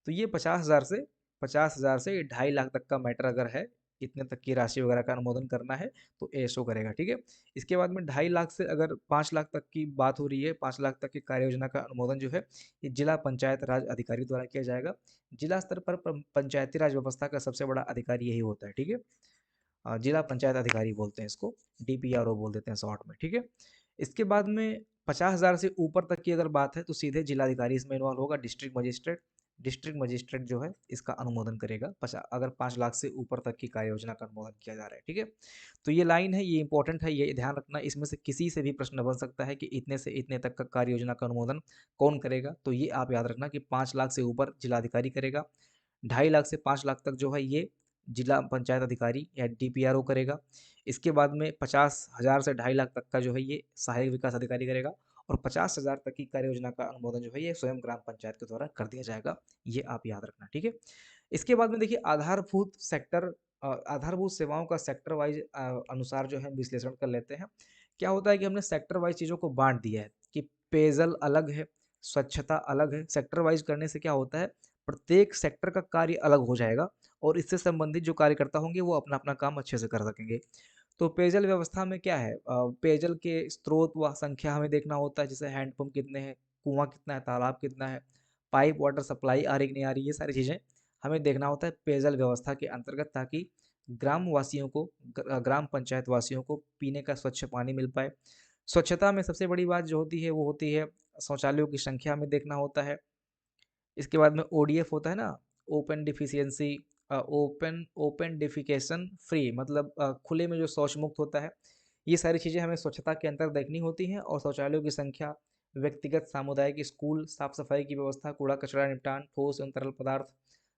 तो ये 50,000 से 2.5 लाख तक का मैटर अगर है, इतने तक की राशि वगैरह का अनुमोदन करना है तो एएसओ करेगा, ठीक है। इसके बाद में 2.5 लाख से अगर 5 लाख तक की बात हो रही है, 5 लाख तक की कार्य योजना का अनुमोदन जो है ये जिला पंचायत राज अधिकारी द्वारा किया जाएगा। जिला स्तर पर पंचायती राज व्यवस्था का सबसे बड़ा अधिकारी यही होता है, ठीक है। जिला पंचायत अधिकारी बोलते हैं इसको, डीपीआरओ बोल देते हैं शॉर्ट में, ठीक है। इसके बाद में 50,000 से ऊपर तक की अगर बात है तो सीधे जिलाधिकारी इसमें इन्वॉल्व होगा, डिस्ट्रिक्ट मजिस्ट्रेट जो है इसका अनुमोदन करेगा, अगर 5 लाख से ऊपर तक की कार्य योजना का अनुमोदन किया जा रहा है, ठीक है। तो ये लाइन है, ये इंपॉर्टेंट है, ये ध्यान रखना। इसमें से किसी से भी प्रश्न बन सकता है कि इतने से इतने तक का कार्य योजना का अनुमोदन कौन करेगा, तो ये आप याद रखना कि 5 लाख से ऊपर जिलाधिकारी करेगा, 2.5 लाख से 5 लाख तक जो है ये जिला पंचायत अधिकारी या डीपीआरओ करेगा। इसके बाद में 50,000 से 2.5 लाख तक का जो है ये सहायक विकास अधिकारी करेगा, और 50,000 तक की कार्य योजना का अनुमोदन जो है ये स्वयं ग्राम पंचायत के द्वारा कर दिया जाएगा, ये आप याद रखना, ठीक है। इसके बाद में देखिए आधारभूत सेवाओं का सेक्टर वाइज अनुसार जो है विश्लेषण कर लेते हैं। क्या होता है कि हमने सेक्टर वाइज चीज़ों को बांट दिया है कि पेयजल अलग है, स्वच्छता अलग है। सेक्टर वाइज करने से क्या होता है, प्रत्येक सेक्टर का कार्य अलग हो जाएगा और इससे संबंधित जो कार्यकर्ता होंगे वो अपना अपना काम अच्छे से कर सकेंगे। तो पेयजल व्यवस्था में क्या है, पेयजल के स्रोत व संख्या हमें देखना होता है, जैसे हैंडपंप कितने हैं, कुआं कितना है, तालाब कितना है, पाइप वाटर सप्लाई आ रही कि नहीं आ रही, ये सारी चीज़ें हमें देखना होता है पेयजल व्यवस्था के अंतर्गत, ताकि ग्राम पंचायत वासियों को पीने का स्वच्छ पानी मिल पाए। स्वच्छता में सबसे बड़ी बात जो होती है वो होती है शौचालयों की संख्या हमें देखना होता है। इसके बाद में ओडीएफ होता है ना, open deficiency open defecation free, मतलब खुले में जो शौच मुक्त होता है, ये सारी चीज़ें हमें स्वच्छता के अंतर देखनी होती हैं। और शौचालयों की संख्या, व्यक्तिगत सामुदायिक स्कूल, साफ सफाई की व्यवस्था, कूड़ा कचरा निपटान, ठोस एवं तरल पदार्थ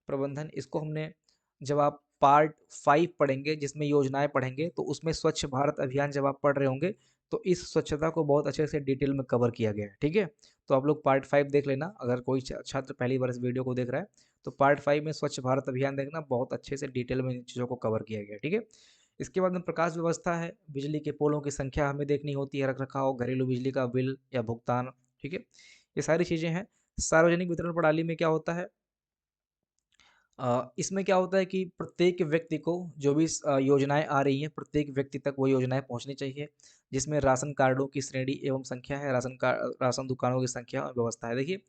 प्रबंधन, इसको हमने जब आप पार्ट 5 पढ़ेंगे जिसमें योजनाएं पढ़ेंगे तो उसमें स्वच्छ भारत अभियान जब आप पढ़ रहे होंगे तो इस स्वच्छता को बहुत अच्छे से डिटेल में कवर किया गया है, ठीक है। तो आप लोग पार्ट 5 देख लेना, अगर कोई छात्र पहली बार इस वीडियो को देख रहा है तो पार्ट 5 में स्वच्छ भारत अभियान देखना, बहुत अच्छे से डिटेल में इन चीज़ों को कवर किया गया है, ठीक है। इसके बाद में प्रकाश व्यवस्था है, बिजली के पोलों की संख्या हमें देखनी होती है, रख रखाव, घरेलू बिजली का बिल या भुगतान, ठीक है। ये सारी चीज़ें हैं। सार्वजनिक वितरण प्रणाली में क्या होता है, इसमें क्या होता है कि प्रत्येक व्यक्ति को जो भी योजनाएं आ रही हैं प्रत्येक व्यक्ति तक वो योजनाएं पहुंचनी चाहिए, जिसमें राशन कार्डों की श्रेणी एवं संख्या है, राशन दुकानों की संख्या और व्यवस्था है। देखिए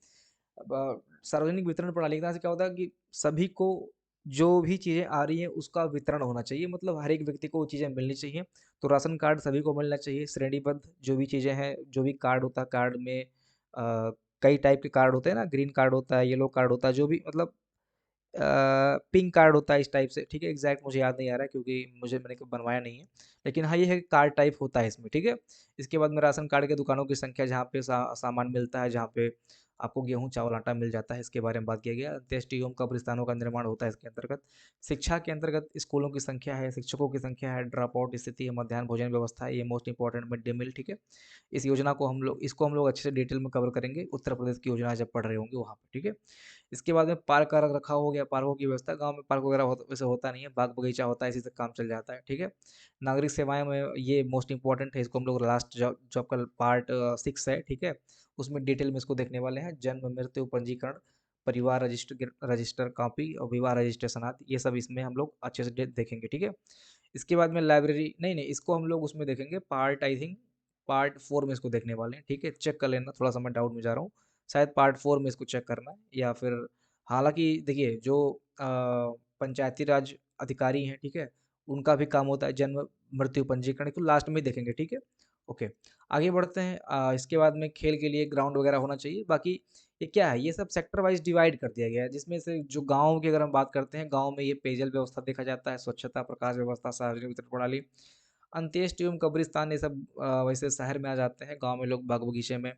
सार्वजनिक वितरण प्रणाली की तरह से क्या होता है कि सभी को जो भी चीज़ें आ रही हैं उसका वितरण होना चाहिए, मतलब हर एक व्यक्ति को वो चीज़ें मिलनी चाहिए। तो राशन कार्ड सभी को मिलना चाहिए, श्रेणीबद्ध जो भी चीज़ें हैं, जो भी कार्ड होता है, कार्ड में कई टाइप के कार्ड होते हैं ना, ग्रीन कार्ड होता है, येलो कार्ड होता है, जो भी मतलब पिंक कार्ड होता है इस टाइप से, ठीक है। एग्जैक्ट मुझे याद नहीं आ रहा है क्योंकि मैंने कभी बनवाया नहीं है, लेकिन हाँ ये है कार्ड टाइप होता है इसमें, ठीक है। इसके बाद में राशन कार्ड के दुकानों की संख्या, जहाँ पे सामान मिलता है, जहाँ पे आपको गेहूं चावल आटा मिल जाता है, इसके बारे में बात किया गया। अंत्येष्टि एवं कब्रिस्तानों का निर्माण होता है इसके अंतर्गत। शिक्षा के अंतर्गत स्कूलों की संख्या है, शिक्षकों की संख्या है, ड्रॉप आउट स्थिति है, मध्याह्न भोजन व्यवस्था है, ये most important mid day meal, ठीक है। इस योजना को इसको हम लोग अच्छे से डिटेल में कवर करेंगे उत्तर प्रदेश की योजना जब पढ़ रहे होंगे वहाँ पे, ठीक है। इसके बाद में पार्क का रख रखाव हो गया, पार्कों की व्यवस्था, गांव में पार्क वगैरह वैसे होता नहीं है, बाग बगीचा होता है, इसी से काम चल जाता है, ठीक है। नागरिक सेवाएं में ये मोस्ट इंपॉर्टेंट है, इसको हम लोग लास्ट जॉब जॉब का पार्ट 6 है, ठीक है। उसमें डिटेल में इसको देखने वाले हैं, जन्म मृत्यु पंजीकरण, परिवार रजिस्टर कॉपी और विवाह रजिस्ट्रेशन आदि, ये सब इसमें हम लोग अच्छे से देखेंगे, ठीक है। इसके बाद में लाइब्रेरी, नहीं नहीं इसको हम लोग उसमें देखेंगे पार्ट, आई थिंक पार्ट 4 में इसको देखने वाले हैं, ठीक है। चेक कर लेना, थोड़ा सा मैं डाउट में जा रहा हूँ, शायद पार्ट 4 में इसको चेक करना है, या फिर हालांकि देखिए जो पंचायती राज अधिकारी हैं, ठीक है, उनका भी काम होता है जन्म मृत्यु पंजीकरण, तो लास्ट में देखेंगे, ठीक है। ओके, आगे बढ़ते हैं। इसके बाद में खेल के लिए ग्राउंड वगैरह होना चाहिए। बाकी ये क्या है, ये सब सेक्टर वाइज डिवाइड कर दिया गया है, जिसमें से जो गाँव की अगर हम बात करते हैं, गाँव में ये पेयजल व्यवस्था देखा जाता है, स्वच्छता, प्रकाश व्यवस्था, सार्वजनिक वितरण प्रणाली, अंत्येष्टि एवं कब्रिस्तान, ये सब वैसे शहर में आ जाते हैं। गाँव में लोग बाग बगीचे में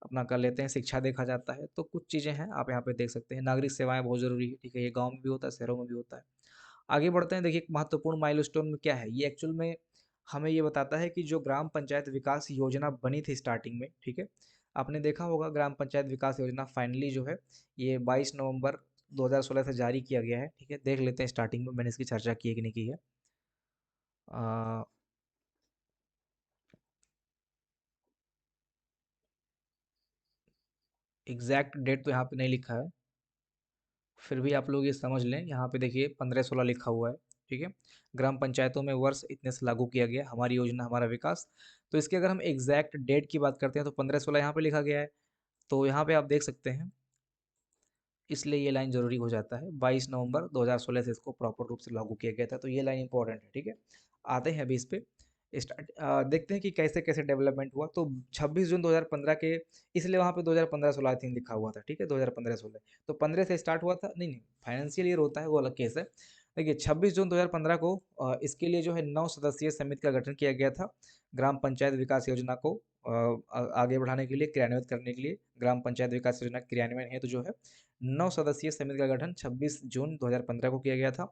अपना कर लेते हैं। शिक्षा देखा जाता है, तो कुछ चीज़ें हैं आप यहाँ पे देख सकते हैं। नागरिक सेवाएँ बहुत ज़रूरी है, ठीक है? ये गाँव में भी होता है, शहरों में भी होता है। आगे बढ़ते हैं। देखिए, एक महत्वपूर्ण माइलस्टोन में क्या है, ये एक्चुअल में हमें ये बताता है कि जो ग्राम पंचायत विकास योजना बनी थी स्टार्टिंग में, ठीक है? आपने देखा होगा ग्राम पंचायत विकास योजना फाइनली जो है ये 22 नवंबर 2016 से जारी किया गया है, ठीक है? देख लेते हैं स्टार्टिंग में मैंने इसकी चर्चा की है कि नहीं की है। अ, एग्ज़ैक्ट डेट तो यहाँ पे नहीं लिखा है, फिर भी आप लोग ये समझ लें, यहाँ पे देखिए 15-16 लिखा हुआ है, ठीक है? ग्राम पंचायतों में वर्ष इतने से लागू किया गया, हमारी योजना हमारा विकास। तो इसकी अगर हम एग्जैक्ट डेट की बात करते हैं तो 15-16 यहाँ पे लिखा गया है। तो यहाँ पे आप देख सकते हैं, इसलिए ये लाइन ज़रूरी हो जाता है। 22 नवंबर 2016 से इसको प्रॉपर रूप से लागू किया गया था, तो ये लाइन इंपॉर्टेंट है, ठीक है? आते हैं अभी इस पे देखते हैं कि कैसे कैसे डेवलपमेंट हुआ। तो 26 जून 2015 के, इसलिए वहाँ पे 2015-16 आई थिंक लिखा हुआ था, ठीक है? 2015-16 तो 15 से स्टार्ट हुआ था, नहीं नहीं, फाइनेंशियल ईयर होता है वो अलग केस है। देखिए 26 जून 2015 को इसके लिए जो है 9 सदस्यीय समिति का गठन किया गया था, ग्राम पंचायत विकास योजना को आगे बढ़ाने के लिए, क्रियान्वित करने के लिए। ग्राम पंचायत विकास योजना क्रियान्वयन हेतु जो है 9 सदस्यीय समिति का गठन 26 जून 2015 को किया गया था।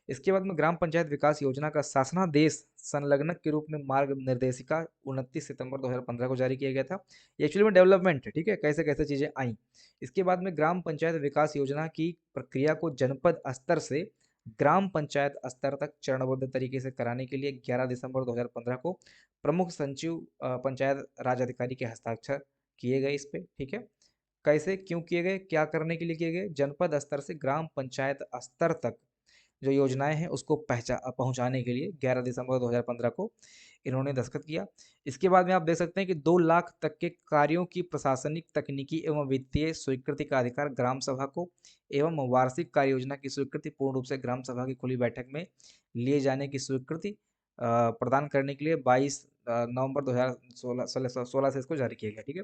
इसके बाद में ग्राम पंचायत विकास योजना का शासनादेश संलग्नक के रूप में मार्ग निर्देशिका 29 सितंबर 2015 को जारी किया गया था। ये एक्चुअली में डेवलपमेंट है, ठीक है? कैसे कैसे चीज़ें आई। इसके बाद में ग्राम पंचायत विकास योजना की प्रक्रिया को जनपद स्तर से ग्राम पंचायत स्तर तक चरणबद्ध तरीके से कराने के लिए 11 दिसंबर 2015 को प्रमुख सचिव पंचायत राज अधिकारी के हस्ताक्षर किए गए इस पे, ठीक है? कैसे, क्यों किए गए, क्या करने के लिए किए गए? जनपद स्तर से ग्राम पंचायत स्तर तक जो योजनाएं हैं उसको पहुंचाने के लिए 11 दिसंबर 2015 को इन्होंने दस्तखत किया। इसके बाद में आप देख सकते हैं कि 2 लाख तक के कार्यों की प्रशासनिक, तकनीकी एवं वित्तीय स्वीकृति का अधिकार ग्राम सभा को एवं वार्षिक कार्य योजना की स्वीकृति पूर्ण रूप से ग्राम सभा की खुली बैठक में लिए जाने की स्वीकृति प्रदान करने के लिए 22 नवंबर 2016 से इसको जारी किया गया, ठीक है?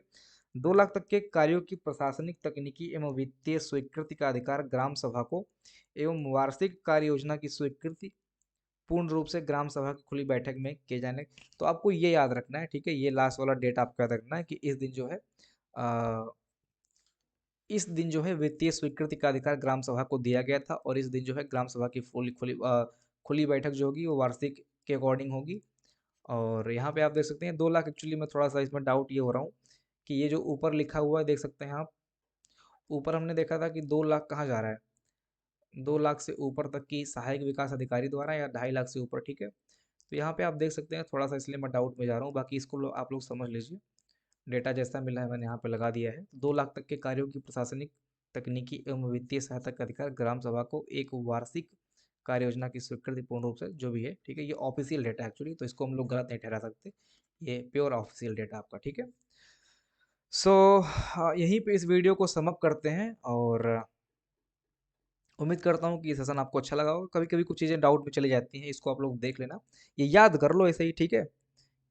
2 लाख तक के कार्यों की प्रशासनिक, तकनीकी एवं वित्तीय स्वीकृति का अधिकार ग्राम सभा को एवं वार्षिक कार्य योजना की स्वीकृति पूर्ण रूप से ग्राम सभा की खुली बैठक में किए जाने। तो आपको ये याद रखना है, ठीक है? ये लास्ट वाला डेट आपको याद रखना है कि इस दिन जो है इस दिन जो है वित्तीय स्वीकृति का अधिकार ग्राम सभा को दिया गया था, और इस दिन जो है ग्राम सभा की खुली बैठक जो होगी वो वार्षिक के अकॉर्डिंग होगी। और यहाँ पे आप देख सकते हैं 2 लाख, एक्चुअली मैं थोड़ा सा इसमें डाउट ये हो रहा हूँ कि ये जो ऊपर लिखा हुआ है देख सकते हैं आप, ऊपर हमने देखा था कि 2 लाख कहाँ जा रहा है, 2 लाख से ऊपर तक की सहायक विकास अधिकारी द्वारा, या 2.5 लाख से ऊपर, ठीक है? तो यहाँ पे आप देख सकते हैं थोड़ा सा, इसलिए मैं डाउट में जा रहा हूँ। बाकी इसको आप लोग समझ लीजिए, डेटा जैसा मिला है मैंने यहाँ पे लगा दिया है। 2 लाख तक के कार्यों की प्रशासनिक, तकनीकी एवं वित्तीय सहायता का अधिकार ग्राम सभा को एक वार्षिक कार्य योजना की स्वीकृति पूर्ण रूप से, जो भी है, ठीक है? ये ऑफिशियल डेटा एक्चुअली, तो इसको हम लोग गलत नहीं ठहरा सकते। ये प्योर ऑफिशियल डेटा आपका, ठीक है? सो यहीं पे इस वीडियो को समअप करते हैं, और उम्मीद करता हूँ कि ये सेशन आपको अच्छा लगा होगा। कभी कभी कुछ चीज़ें डाउट में चली जाती हैं, इसको आप लोग देख लेना, ये याद कर लो ऐसे ही, ठीक है?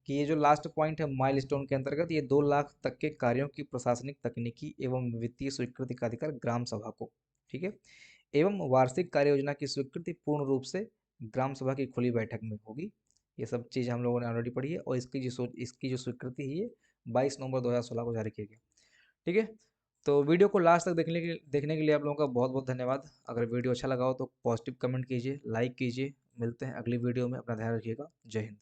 कि ये जो लास्ट पॉइंट है माइलस्टोन के अंतर्गत, ये 2 लाख तक के कार्यों की प्रशासनिक, तकनीकी एवं वित्तीय स्वीकृति का अधिकार ग्राम सभा को, ठीक है? एवं वार्षिक कार्य योजना की स्वीकृति पूर्ण रूप से ग्राम सभा की खुली बैठक में होगी। ये सब चीज़ हम लोगों ने ऑलरेडी पढ़ी है, और इसकी जो स्वीकृति है ये 22 नवंबर 2016 को जारी किया गया, ठीक है? तो वीडियो को लास्ट तक देखने के लिए आप लोगों का बहुत बहुत धन्यवाद। अगर वीडियो अच्छा लगा हो तो पॉजिटिव कमेंट कीजिए, लाइक कीजिए। मिलते हैं अगली वीडियो में, अपना ध्यान रखिएगा। जय हिंद।